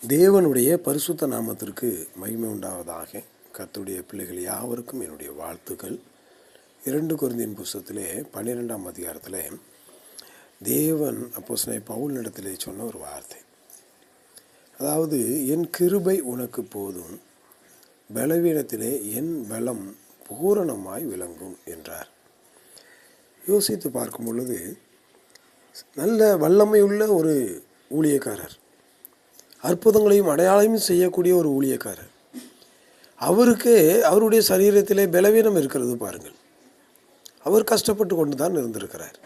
தேவனுடைய பரிசுத்த நாமத்திற்கு மகிமை உண்டாவதாக. கர்த்தருடைய பிள்ளைகள் யாவருக்கும் என்னுடைய வாழ்த்துக்கள். 2 கொரிந்தியர் புஸ்தகத்திலே 12ஆம் அதிகாரத்தில் தேவன் அப்போஸ்தலனாகிய பவுலினிடத்திலே சொன்ன ஒரு வார்த்தை, அதாவது என் கிருபை உனக்கு போதும், பலவீனத்திலே என் பலம் பூரணமாய் விளங்கும் என்றார். யோசித்து பார்க்கும் பொழுது நல்ல வல்லமையுள்ள ஒரு ஊழியக்காரர், அற்புதங்களையும் அடையாளமும் செய்யக்கூடிய ஒரு ஊழியக்காரர், அவருடைய சரீரத்திலே பலவீனம் இருக்கிறது பாருங்கள். அவர் கஷ்டப்பட்டு கொண்டு தான் இருந்திருக்கிறார்.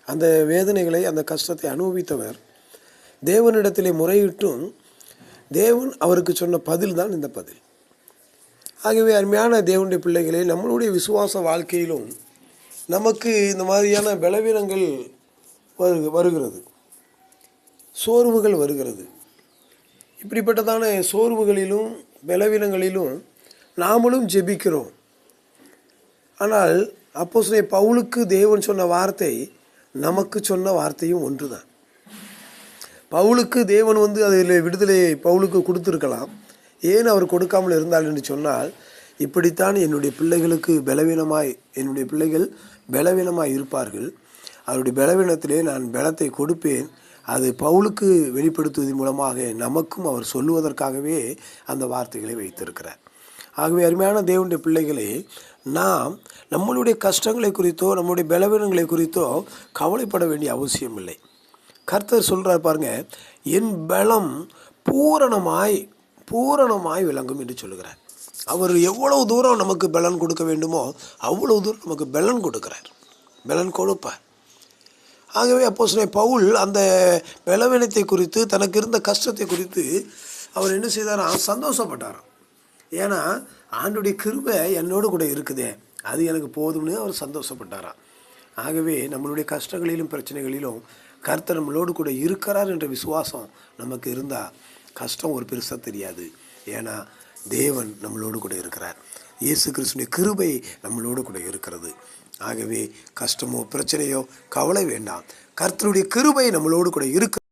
அந்த வேதனைகளை, அந்த கஷ்டத்தை அனுபவித்தவர் தேவனிடத்திலே முறையிட்டும் தேவன் அவருக்கு சொன்ன பதில் தான் இந்த பதில். ஆகவே அருமையான தேவனுடைய பிள்ளைகளே, நம்மளுடைய விசுவாச வாழ்க்கையிலும் நமக்கு இந்த மாதிரியான பலவீனங்கள் வருகிறது, சோர்வுகள் வருகிறது. இப்படிப்பட்டதான சோர்வுகளிலும் பலவீனங்களிலும் நாமளும் ஜெபிக்கிறோம். ஆனால் அப்போஸ்தலனாகிய பவுலுக்கு தேவன் சொன்ன வார்த்தை நமக்கு சொன்ன வார்த்தையும் ஒன்று தான். பவுலுக்கு தேவன் அதில் விடுதலையை பவுலுக்கு கொடுத்துருக்கலாம். ஏன் அவர் கொடுக்காமல் இருந்தால் என்று சொன்னால், இப்படித்தான் என்னுடைய பிள்ளைகள் பலவீனமாய் இருப்பார்கள், அவருடைய பலவீனத்திலே நான் பலத்தை கொடுப்பேன். அது பவுலுக்கு வெளிப்படுத்துவதன் மூலமாக நமக்கும் அவர் சொல்லுவதற்காகவே அந்த வார்த்தைகளை வைத்திருக்கிறார். ஆகவே அருமையான தேவனுடைய பிள்ளைகளே, நாம் நம்மளுடைய கஷ்டங்களை குறித்தோ நம்முடைய பலவீனங்களை குறித்தோ கவலைப்பட வேண்டிய அவசியம் இல்லை. கர்த்தர் சொல்கிறார் பாருங்க, என் பலம் பூரணமாய் விளங்கும் என்று சொல்லுகிறார். அவர் எவ்வளவு தூரம் நமக்கு பலன் கொடுக்க வேண்டுமோ அவ்வளவு தூரம் நமக்கு பலன் கொடுக்கிறார், பலன் கொடுப்பார். ஆகவே அப்போஸ்தலனாகிய பவுல் அந்த பலவீனத்தை குறித்து, தனக்கு இருந்த கஷ்டத்தை குறித்து அவர் என்ன செய்தாராம்? சந்தோஷப்பட்டாராம். ஏன்னா ஆண்டுடைய கிருபை என்னோடு கூட இருக்குதே, அது எனக்கு போதும்னு அவர் சந்தோஷப்பட்டாராம். ஆகவே நம்மளுடைய கஷ்டங்களிலும் பிரச்சனைகளிலும் கர்த்தர் நம்மளோடு கூட இருக்கிறார் என்ற விசுவாசம் நமக்கு இருந்தால் கஷ்டம் ஒரு பெருசாக தெரியாது. ஏன்னா தேவன் நம்மளோடு கூட இருக்கிறார், இயேசு கிறிஸ்துவின் கிருபை நம்மளோடு கூட இருக்கிறது. ஆகவே கஷ்டமோ பிரச்சனையோ கவலை வேண்டாம், கர்த்தருடைய கிருபை நம்மளோடு கூட இருக்கிறது.